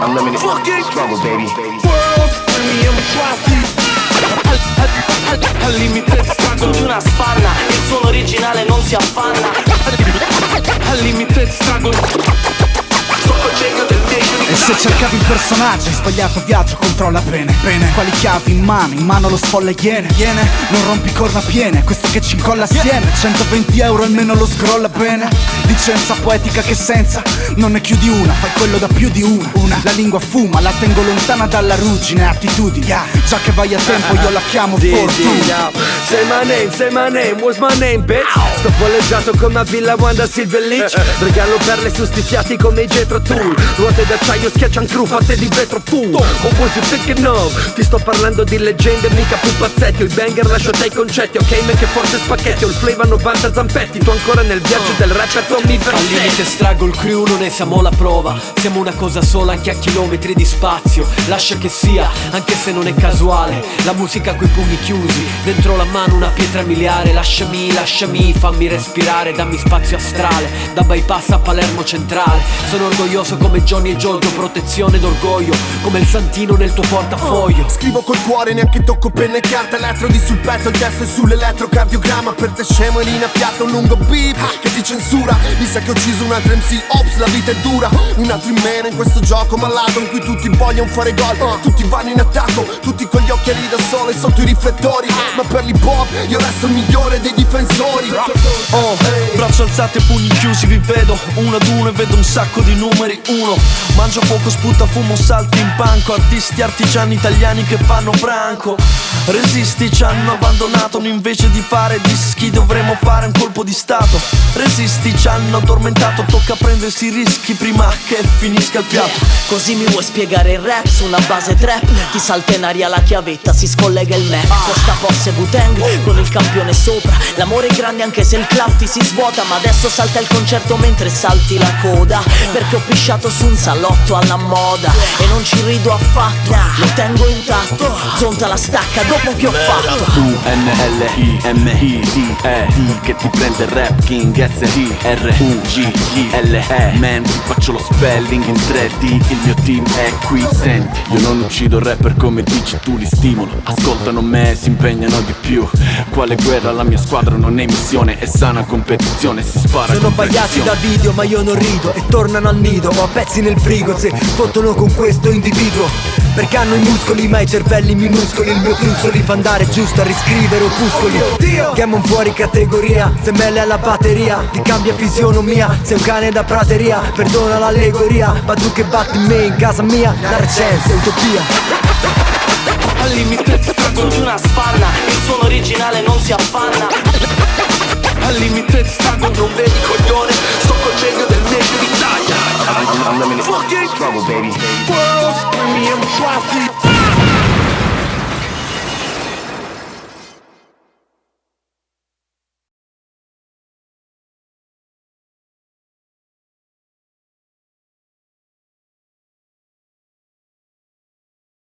Unlimited struggle, baby. World's premium classic. Al limite struggle di una spanna, il suono originale non si affanna. Al limite struggle. Sto col genio del meglio di E se cercavi il personaggio hai sbagliato viaggio, controlla bene. Quali chiavi in mano lo sfolla iene. Non rompi corna piene, questo che ci incolla assieme. 120 euro almeno lo scrolla bene. Licenza poetica che senza, non ne chiudi una, fai quello da più di una. La lingua fuma, la tengo lontana dalla ruggine. Attitudini, già che vai a tempo io la chiamo fortuna. Say my name, what's my name, bitch? Sto polleggiato come a Villa Wanda Silver Leach. Regalo perle sustiziati come i Jetro Tool. Ruote d'acciaio schiaccian crew fatte di vetro full. What was you thinking of? Ti sto parlando di leggende, mica pupazzetti. Ho i banger, lascio te i concetti. Ok, me che forse spacchetti. Ho il flavor 90 zampetti. Tu ancora nel viaggio del rapper Tommy Versetti. Al limite struggle crew, non ne siamo la prova. Siamo una cosa sola anche a chilometri di spazio. Lascia che sia, anche se non è casuale. La musica coi pugni chiusi, dentro la mano una pietra miliare. Lasciami, fammi respirare. Dammi spazio astrale, da bypass a Palermo centrale. Sono orgoglioso come Johnny e Giorgio, protezione d'orgoglio, come il santino nel tuo portafoglio. Scrivo col cuore, neanche tocco penna e carta. Elettrodi sul petto, il testo è sull'elettrocardiogramma. Per te scemo e linappiato un lungo beep che ti censura. Mi sa che ho ucciso un altro MC, ops, la vita è dura. Un altro in meno in questo gioco malato in cui tutti vogliono fare gol. Tutti vanno in attacco, tutti con gli occhiali da sole sotto i riflettori. Ma per l'hip hop io resto il migliore dei difensori. Braccia alzate, pugni chiusi, vi vedo uno ad uno e vedo un sacco di numeri. Uno, mangia poco, sputa fumo, salti in panco. Artisti, artigiani italiani che fanno branco. Resisti, ci hanno abbandonato, invece di fare dischi dovremmo fare un colpo di stato. Resisti, ci hanno addormentato, tocca prendersi i rischi prima che finisca il piatto. Così mi vuoi spiegare il rap su una base trap? Ti salta in aria la chiavetta, si scollega il Mac. Costa posse Wu-Tang con il campione sopra. L'amore è grande anche se il club ti si svuota. Ma adesso salta il concerto mentre salti la coda, perché ho pisciato su un salotto alla moda. E non ci rido affatto, lo tengo intatto. Zonta la stacca dopo che ho fatto. UNLIMITE che ti prende il rap king. STRUGILE man, ti faccio lo spelling in 3D. Il mio team è qui, senti. Io non uccido rapper come dici tu, li stimolo. Ascoltano me, si impegnano di più. Quale guerra, la mia squadra non è missione. È sana competizione, si spara. Sono pagliati da video ma io non rido e tornano al nido. Ho pezzi nel frigo se fottono con questo individuo. Perché hanno i muscoli ma i cervelli minuscoli. Il mio flusso li fa andare giusto a riscrivere opuscoli. Chiamo fuori categoria, se mele alla batteria. Ti cambia fisionomia, sei un cane da prateria. Perdona l'allegoria, ma tu che batti me in casa mia. La recenza è utopia. Al limite struggle di una spanna, il suono originale non si affanna. Al limite struggle, non vedi coglione, sto col genio del meglio d'Italia. Unlimited struggle, baby. World's premium classic.